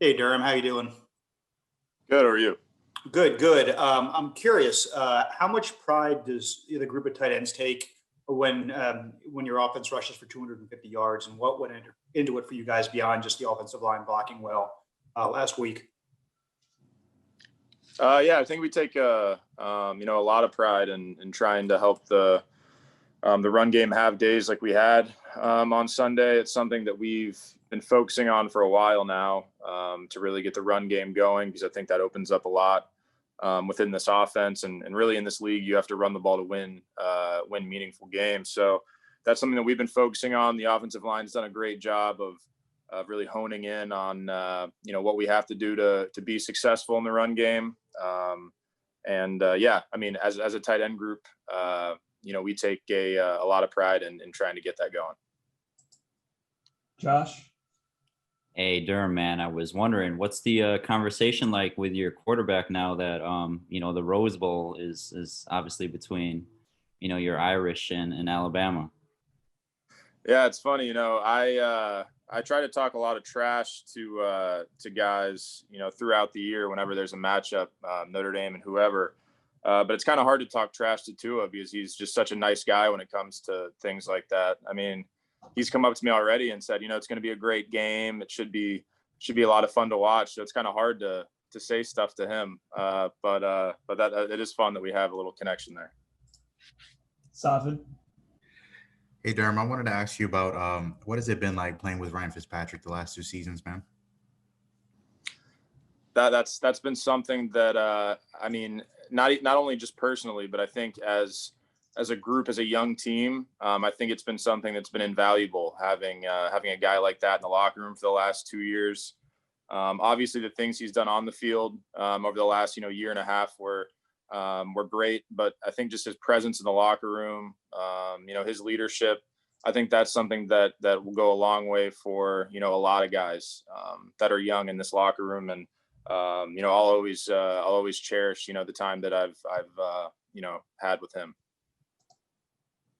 Hey Durham, how you doing? Good, or you? Good, good. I'm curious, how much pride does the group of tight ends take when your offense rushes for 250 yards, and what went into it for you guys beyond just the offensive line blocking well last week? Yeah, I think we take a lot of pride in trying to help the run game have days like we had on Sunday. It's something that we've been focusing on for a while now to really get the run game going, because I think that opens up a lot within this offense, and really in this league, you have to run the ball to win meaningful games. So that's something that we've been focusing on. The offensive line's done a great job of really honing in on what we have to do to be successful in the run game. Yeah, I mean, as a tight end group, we take a lot of pride in trying to get that going. Josh? Hey, Durham, man, I was wondering, what's the conversation like with your quarterback now that the Rose Bowl is obviously between your Irish and Alabama? Yeah, it's funny. I try to talk a lot of trash to guys, throughout the year whenever there's a matchup, Notre Dame and whoever. But it's kind of hard to talk trash to Tua because he's just such a nice guy when it comes to things like that. I mean, he's come up to me already and said, it's going to be a great game. It should be a lot of fun to watch. So it's kind of hard to say stuff to him. But that it is fun that we have a little connection there. Xavien? Hey, Durham, I wanted to ask you about what has it been like playing with Ryan Fitzpatrick the last 2 seasons, man? That's been something that I mean, not only just personally, but I think as a group, as a young team, I think it's been something that's been invaluable having a guy like that in the locker room for the last 2 years. Obviously, the things he's done on the field over the last year and a half were great, but I think just his presence in the locker room, his leadership, I think that's something that will go a long way for a lot of guys that are young in this locker room. And I'll always cherish the time that I've had with him.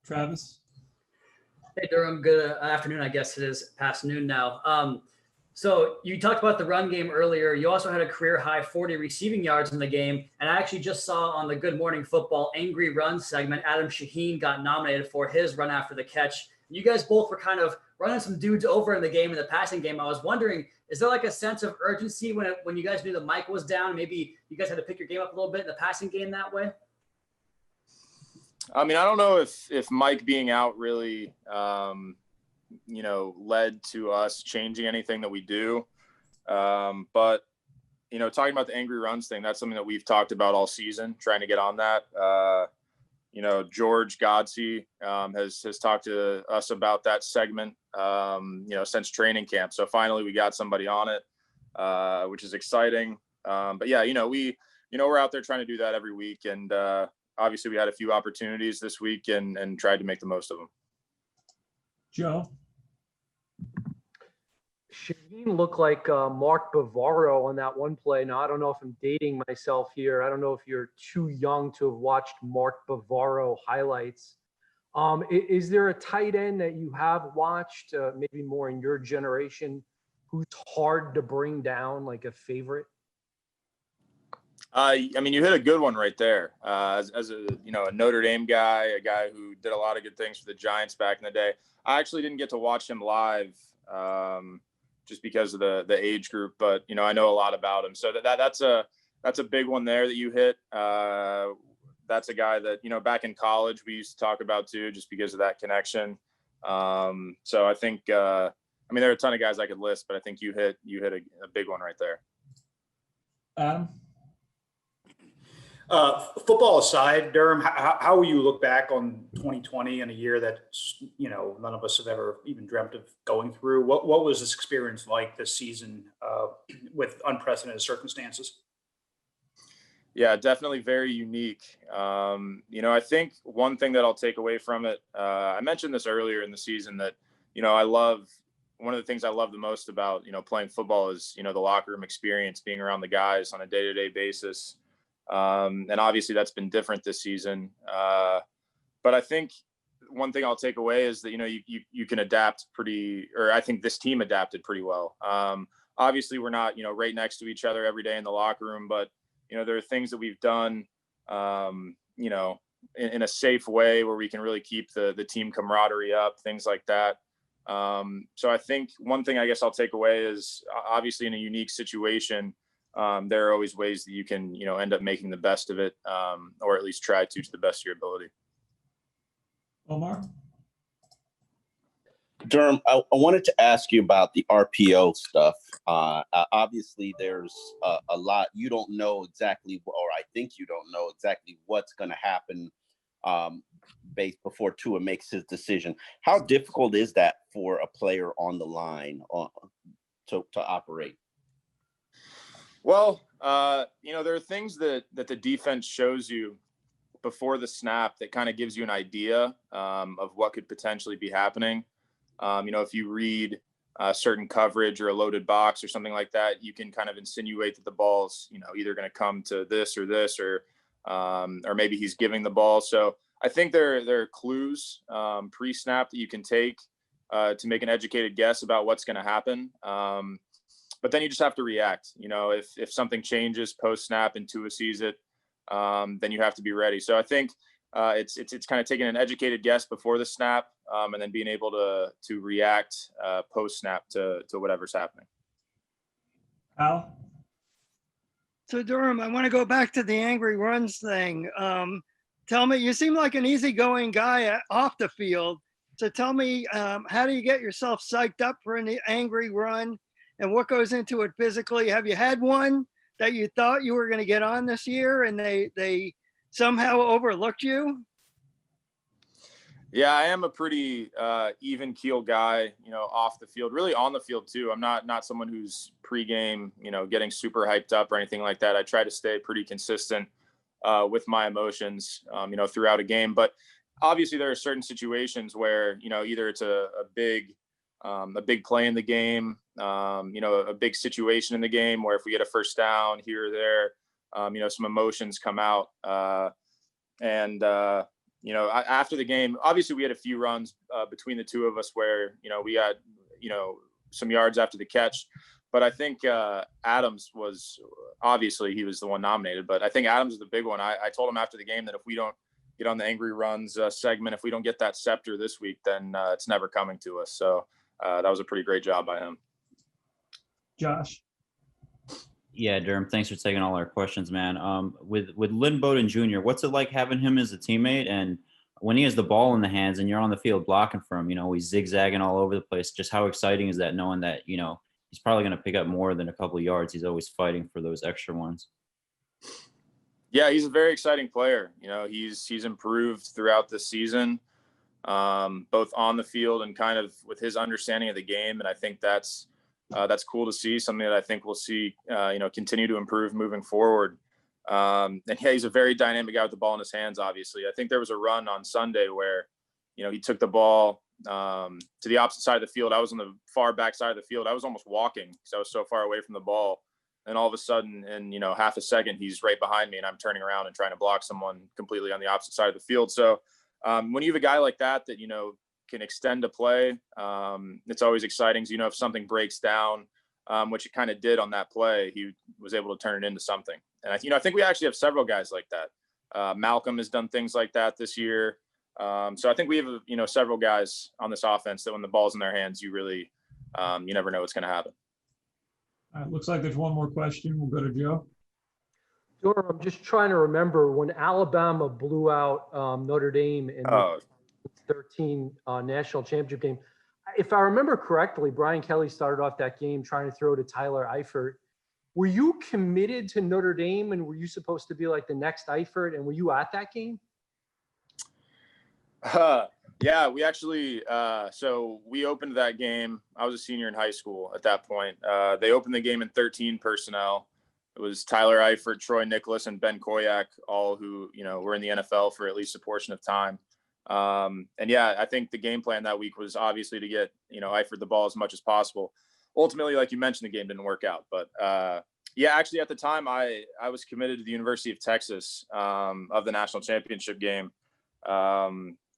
Travis? Hey, Durham. Good afternoon. I guess it is past noon now. So you talked about the run game earlier. You also had a career high 40 receiving yards in the game. And I actually just saw on the Good Morning Football Angry Run segment, Adam Shaheen got nominated for his run after the catch. You guys both were kind of running some dudes over in the game, in the passing game. I was wondering, is there like a sense of urgency when you guys knew the mic was down? Maybe you guys had to pick your game up a little bit in the passing game that way? I mean, I don't know if Mike being out really, led to us changing anything that we do. But, talking about the angry runs thing, that's something that we've talked about all season, trying to get on that. George Godsey has talked to us about that segment, since training camp. So finally we got somebody on it, which is exciting. But yeah, we're out there trying to do that every week. And obviously we had a few opportunities this week and tried to make the most of them. Joe? Shaheen looked like Mark Bavaro on that one play. Now, I don't know if I'm dating myself here. I don't know if you're too young to have watched Mark Bavaro highlights. Is there a tight end that you have watched, maybe more in your generation, who's hard to bring down, like a favorite? I mean, you hit a good one right there. As a Notre Dame guy, a guy who did a lot of good things for the Giants back in the day. I actually didn't get to watch him live just because of the age group, but I know a lot about him. So that's a big one there that you hit. That's a guy that back in college we used to talk about too, just because of that connection. So I think there are a ton of guys I could list, but I think you hit a big one right there. Adam? Football aside, Durham, how will you look back on 2020 and a year that none of us have ever even dreamt of going through? What was this experience like this season with unprecedented circumstances? Yeah, definitely very unique. I think one thing that I'll take away from it, I mentioned this earlier in the season that one of the things I love the most about playing football is the locker room experience, being around the guys on a day-to-day basis. And obviously that's been different this season. But I think one thing I'll take away is that, you can adapt I think this team adapted pretty well. obviously we're not, right next to each other every day in the locker room, but, there are things that we've done, in a safe way where we can really keep the team camaraderie up, things like that. So I think one thing I guess I'll take away is obviously in a unique situation, there are always ways that you can, end up making the best of it, or at least try to the best of your ability. Omar? Durham, I wanted to ask you about the RPO stuff. Obviously, there's a lot you don't know exactly, or I think you don't know exactly what's going to happen based before Tua makes his decision. How difficult is that for a player on the line to operate? Well, there are things that the defense shows you before the snap that kind of gives you an idea of what could potentially be happening. If you read certain coverage or a loaded box or something like that, you can kind of insinuate that the ball's, either going to come to this, or maybe he's giving the ball. So I think there are clues pre-snap that you can take to make an educated guess about what's going to happen. But then you just have to react. If something changes post-snap and Tua sees it, then you have to be ready. So I think it's kind of taking an educated guess before the snap, and then being able to react post snap to whatever's happening. Al? So Durham, I want to go back to the angry runs thing. Tell me, you seem like an easygoing guy off the field. So tell me, how do you get yourself psyched up for an angry run, and what goes into it physically? Have you had one that you thought you were going to get on this year and they somehow overlooked you? Yeah, I am a pretty even keel guy, off the field, really on the field too. I'm not someone who's pregame, getting super hyped up or anything like that. I try to stay pretty consistent with my emotions, throughout a game. But obviously there are certain situations where, either it's a big play in the game, a big situation in the game where if we get a first down here or there, some emotions come out. After the game, obviously we had a few runs between the two of us where, we got, some yards after the catch. But I think Adams was, obviously he was the one nominated, but I think Adams is the big one. I told him after the game that if we don't get on the angry runs segment, if we don't get that scepter this week, then it's never coming to us. So that was a pretty great job by him. Josh? Yeah, Durham, thanks for taking all our questions, man. With Lynn Bowden Jr., what's it like having him as a teammate? And when he has the ball in the hands and you're on the field blocking for him, he's zigzagging all over the place. Just how exciting is that, knowing that, he's probably going to pick up more than a couple of yards. He's always fighting for those extra ones. Yeah, he's a very exciting player. He's improved throughout the season, both on the field and kind of with his understanding of the game. And I think that's cool to see, something that I think we'll see, continue to improve moving forward. And yeah, he's a very dynamic guy with the ball in his hands, obviously. I think there was a run on Sunday where, he took the ball to the opposite side of the field. I was on the far back side of the field. I was almost walking because I was so far away from the ball. And all of a sudden, in, half a second, he's right behind me and I'm turning around and trying to block someone completely on the opposite side of the field. So when you have a guy like that, can extend a play, it's always exciting. So, if something breaks down, which it kind of did on that play, he was able to turn it into something. And I think we actually have several guys like that. Malcolm has done things like that this year. So I think we have, several guys on this offense that when the ball's in their hands, you really, you never know what's going to happen. Looks like there's one more question. We'll go to Joe. Durham, I'm just trying to remember when Alabama blew out Notre Dame in the 13 national championship game. If I remember correctly, Brian Kelly started off that game trying to throw to Tyler Eifert. Were you committed to Notre Dame, and were you supposed to be like the next Eifert, and were you at that game? Yeah, we actually, so we opened that game. I was a senior in high school at that point. They opened the game in 13 personnel. It was Tyler Eifert, Troy Nicholas, and Ben Koyak, all who, were in the NFL for at least a portion of time. And yeah, I think the game plan that week was obviously to get, Eifert the ball as much as possible. Ultimately, like you mentioned, the game didn't work out. But yeah, actually at the time, I was committed to the University of Texas of the national championship game.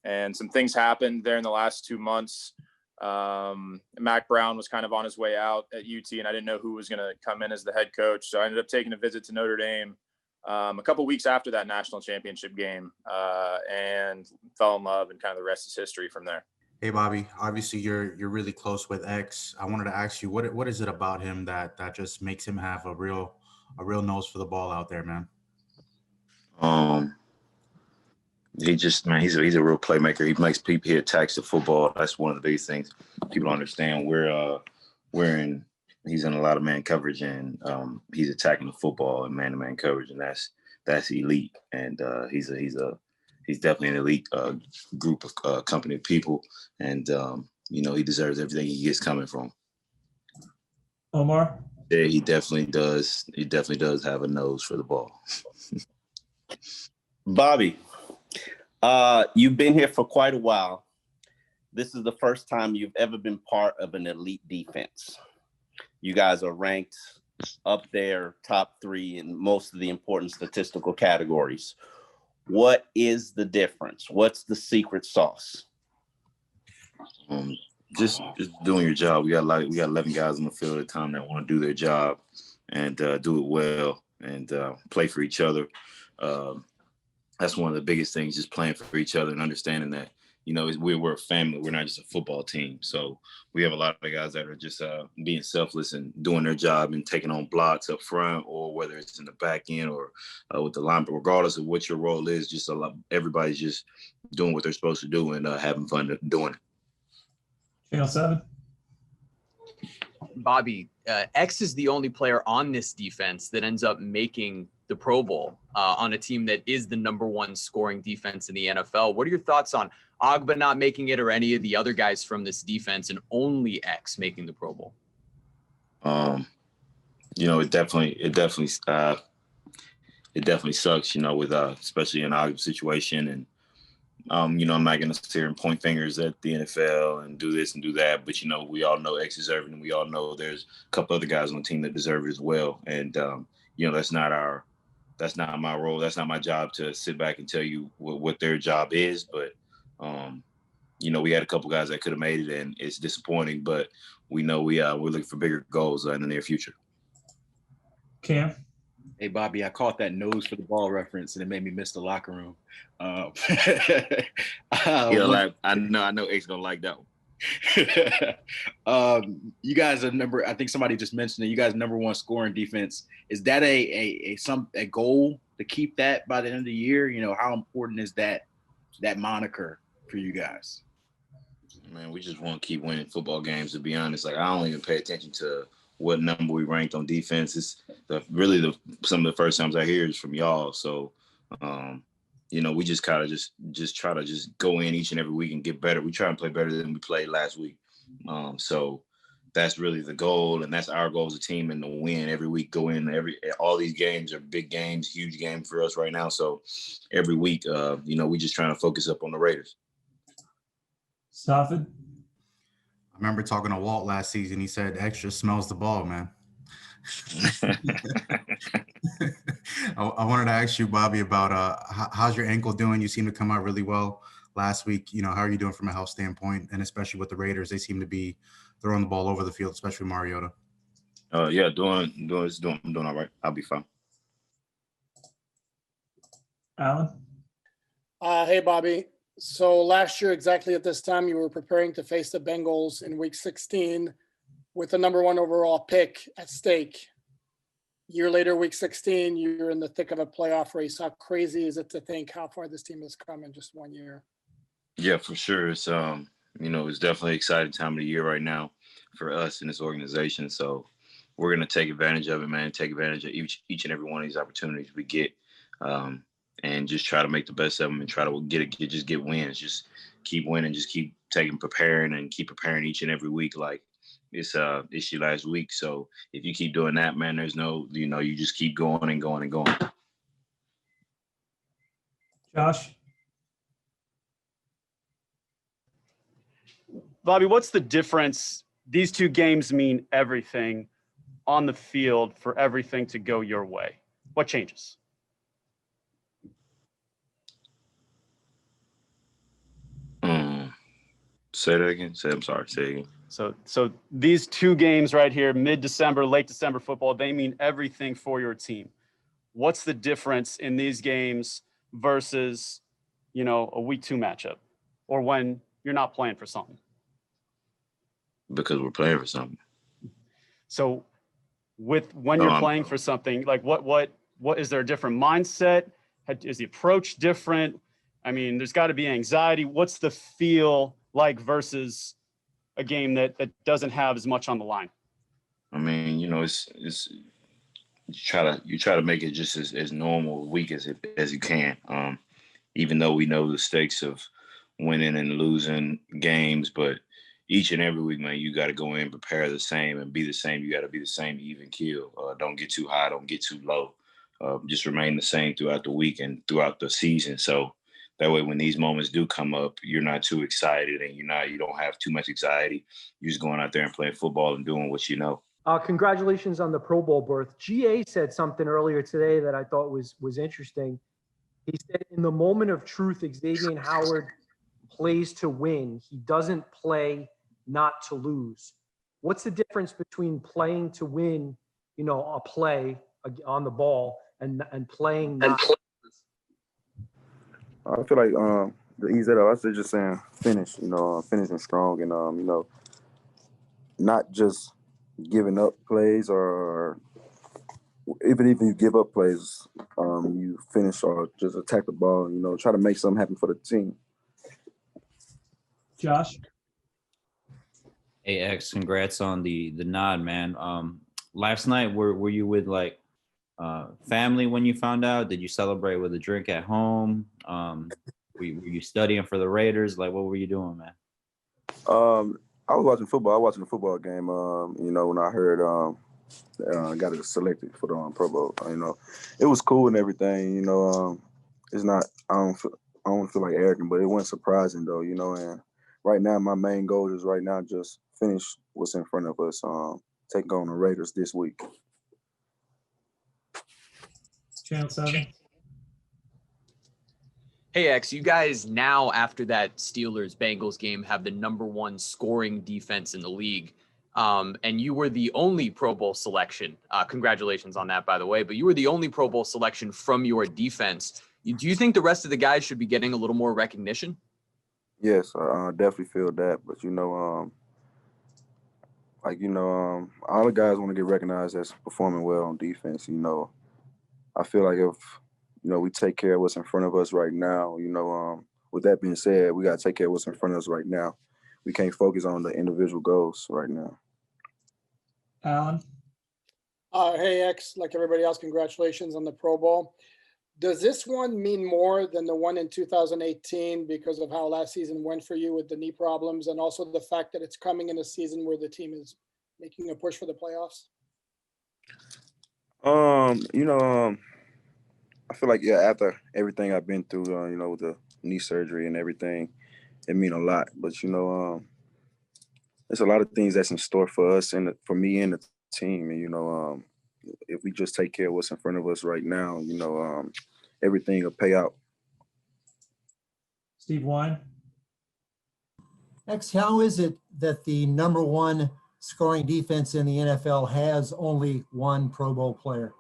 And some things happened there in the last 2 months Mac Brown was kind of on his way out at UT, and I didn't know who was going to come in as the head coach. So I ended up taking a visit to Notre Dame a couple weeks after that national championship game, and fell in love, and kind of the rest is history from there. Hey Bobby, obviously you're really close with X. I wanted to ask you what is it about him that just makes him have a real nose for the ball out there, man? He just, man, he's a real playmaker. He makes people, he attacks the football. That's one of the biggest things people don't understand. He's in a lot of man coverage, and he's attacking the football in man-to-man coverage, and that's elite. And he's definitely an elite group of company of people, and he deserves everything he gets coming from. Omar? Yeah, he definitely does. He definitely does have a nose for the ball. Bobby, you've been here for quite a while. This is the first time you've ever been part of an elite defense. You guys are ranked up there, top 3 in most of the important statistical categories. What is the difference? What's the secret sauce? Just doing your job. We got 11 guys on the field at a time that want to do their job and do it well and play for each other. That's one of the biggest things, just playing for each other and understanding that, we're a family. We're not just a football team. So we have a lot of guys that are just being selfless and doing their job and taking on blocks up front, or whether it's in the back end or with the line. But regardless of what your role is, just everybody's just doing what they're supposed to do and having fun doing it. Channel 7. Bobby, X is the only player on this defense that ends up making the Pro Bowl on a team that is the #1 scoring defense in the NFL. What are your thoughts on Agba not making it, or any of the other guys from this defense, and only X making the Pro Bowl? It definitely sucks, with especially in Agba's situation. And I'm not going to sit here and point fingers at the NFL and do this and do that, but we all know X deserves it, and we all know there's a couple other guys on the team that deserve it as well. And that's not my role. That's not my job to sit back and tell you what their job is. But we had a couple guys that could have made it, and it's disappointing. But we know we're looking for bigger goals in the near future. Cam? Hey, Bobby, I caught that nose for the ball reference, and it made me miss the locker room. I know X gonna like that one. You guys are I think somebody just mentioned it. You guys #1 scoring defense. Is that a goal to keep that by the end of the year? How important is that moniker for you guys? Man, we just want to keep winning football games, to be honest. Like, I don't even pay attention to what number we ranked on defense. It's some of the first times I hear is from y'all. So, we just kind of just try to just go in each and every week and get better. We try and play better than we played last week. So that's really the goal, and that's our goal as a team, and to win every week. Go in all these games are big games, huge game for us right now. So every week, we just trying to focus up on the Raiders. Stafford? I remember talking to Walt last season. He said extra smells the ball, man. I wanted to ask you, Bobby, about how's your ankle doing? You seem to come out really well last week. How are you doing from a health standpoint? And especially with the Raiders, they seem to be throwing the ball over the field, especially Mariota. Yeah, I'm doing all right. I'll be fine. Alan? Hey, Bobby. So last year, exactly at this time, you were preparing to face the Bengals in week 16 with the #1 overall pick at stake. Year later, week 16, you're in the thick of a playoff race. How crazy is it to think how far this team has come in just 1 year? Yeah, for sure. It's it's definitely an exciting time of the year right now for us in this organization. So we're gonna take advantage of it, man. Take advantage of each and every one of these opportunities we get, and just try to make the best of them and try to get wins. Just keep winning. Just keep preparing each and every week like it's your last week. So if you keep doing that, man, there's no, you just keep going and going and going. Josh? Bobby, what's the difference? These two games mean everything on the field for everything to go your way. What changes? Say that again. I'm sorry. Say it again. So these two games right here, mid-December, late December football, they mean everything for your team. What's the difference in these games versus, a week 2 matchup, or when you're not playing for something? Because we're playing for something. So when you're playing for something, like what is there a different mindset? Is the approach different? I mean, there's got to be anxiety. What's the feel like versus a game that doesn't have as much on the line? I mean, it's you try to make it just as normal a week as you can. Even though we know the stakes of winning and losing games, but each and every week, man, you got to go in, prepare the same, and be the same. You got to be the same, even keel. Don't get too high, don't get too low. Just remain the same throughout the week and throughout the season. So that way, when these moments do come up, you're not too excited and you don't have too much anxiety. You're just going out there and playing football and doing what you know. Congratulations on the Pro Bowl berth. GA said something earlier today that I thought was interesting. He said, in the moment of truth, Xavien Howard plays to win. He doesn't play not to lose. What's the difference between playing to win, a play on the ball and playing not to lose? I feel like the ease that I was just saying finish, finishing strong and not just giving up plays, or even if you give up plays, you finish or just attack the ball, try to make something happen for the team. Josh? Hey, X, congrats on the nod, man. Last night, were you with family when you found out? Did you celebrate with a drink at home? Were you studying for the Raiders? Like, what were you doing, man? I was watching football. I was watching the football game. When I heard got it selected for the Pro Bowl. It was cool and everything. It's not. I don't feel like arrogant, but it wasn't surprising though. And right now, my main goal is just finish what's in front of us. Take on the Raiders this week. Channel 7. Hey, X, you guys now, after that Steelers-Bengals game, have the #1 scoring defense in the league. And you were the only Pro Bowl selection. Congratulations on that, by the way. But you were the only Pro Bowl selection from your defense. Do you think the rest of the guys should be getting a little more recognition? Yes, I definitely feel that. But all the guys want to get recognized as performing well on defense. I feel like if we take care of what's in front of us right now. With that being said, we got to take care of what's in front of us right now. We can't focus on the individual goals right now. Alan? Hey, X, like everybody else, congratulations on the Pro Bowl. Does this one mean more than the one in 2018 because of how last season went for you with the knee problems, and also the fact that it's coming in a season where the team is making a push for the playoffs? I feel like, after everything I've been through, with the knee surgery and everything, it mean a lot. But, there's a lot of things that's in store for us and for me and the team. And, if we just take care of what's in front of us right now, everything will pay out. Steve Wine? X, how is it that the #1 scoring defense in the NFL has only one Pro Bowl player?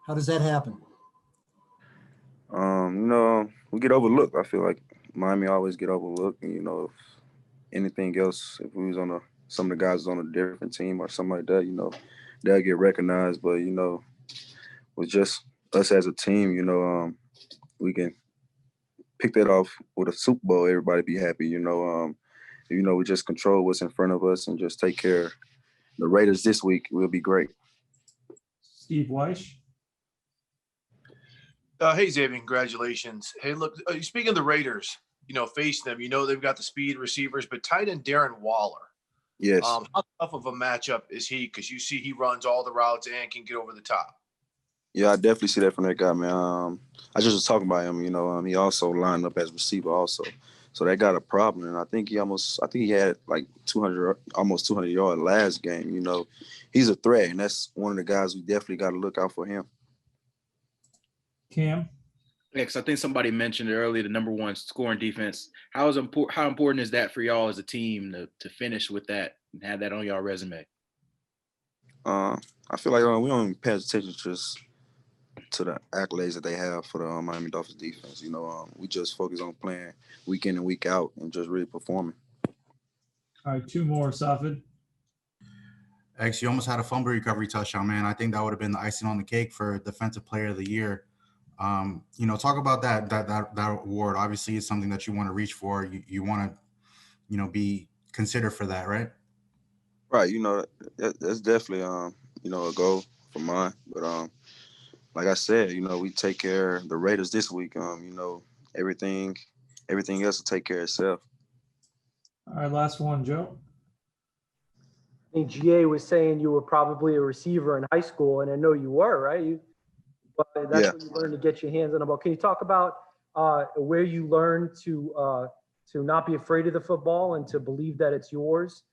How does that happen? We get overlooked. I feel like Miami always get overlooked. And, if anything else, if we was some of the guys was on a different team or something like that, they'll get recognized. But, with just us as a team, we can pick that off with a Super Bowl. Everybody be happy, we just control what's in front of us and just take care of the Raiders this week. We'll be great. Steve Weish? Hey, Xavien, congratulations. Hey, look, speaking of the Raiders, face them, they've got the speed receivers, but tight end Darren Waller. Yes. How tough of a matchup is he? Because you see he runs all the routes and can get over the top. Yeah, I definitely see that from that guy, man. I just was talking about him, he also lined up as receiver also. So that got a problem. And I think he had like almost 200 yards last game, He's a threat, and that's one of the guys we definitely got to look out for him. Cam? Because I think somebody mentioned it earlier, the number one scoring defense. How important is that for y'all as a team to finish with that and have that on y'all resume? I feel like we don't even pay attention just to the accolades that they have for the Miami Dolphins defense. You know, we just focus on playing week in and week out and just really performing. All right, two more, Safid. X, you almost had a fumble recovery touchdown, man. I think that would have been the icing on the cake for Defensive Player of the Year. You know, talk about that award. Obviously, it's something that you want to reach for. You want to, you know, be considered for that, right? Right. You know, that's definitely you know, a goal for mine. But like I said, you know, we take care of the Raiders this week. You know, everything else will take care of itself. All right, last one, Joe. I think GA was saying you were probably a receiver in high school, and I know you were, right? But that's when you learned to get your hands on the ball. Can you talk about where you learned to not be afraid of the football and to believe that it's yours?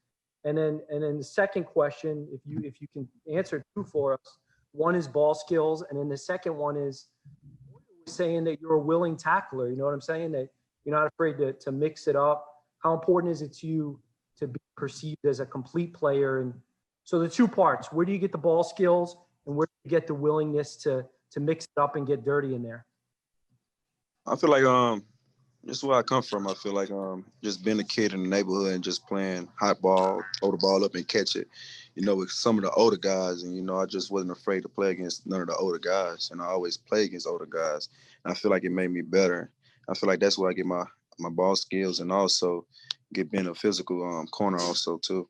And then the second question, if you can answer two for us, one is ball skills, and then the second one is saying that you're a willing tackler. You know what I'm saying? That you're not afraid to mix it up. How important is it to you to be perceived as a complete player? And so the two parts: where do you get the ball skills, and where do you get the willingness to mix it up and get dirty in there? I feel like just where I come from, I feel like just being a kid in the neighborhood and just playing hot ball, throw the ball up and catch it, you know, with some of the older guys. And, you know, I just wasn't afraid to play against none of the older guys. And I always play against older guys. And I feel like it made me better. I feel like that's where I get my ball skills and also being a physical corner also too.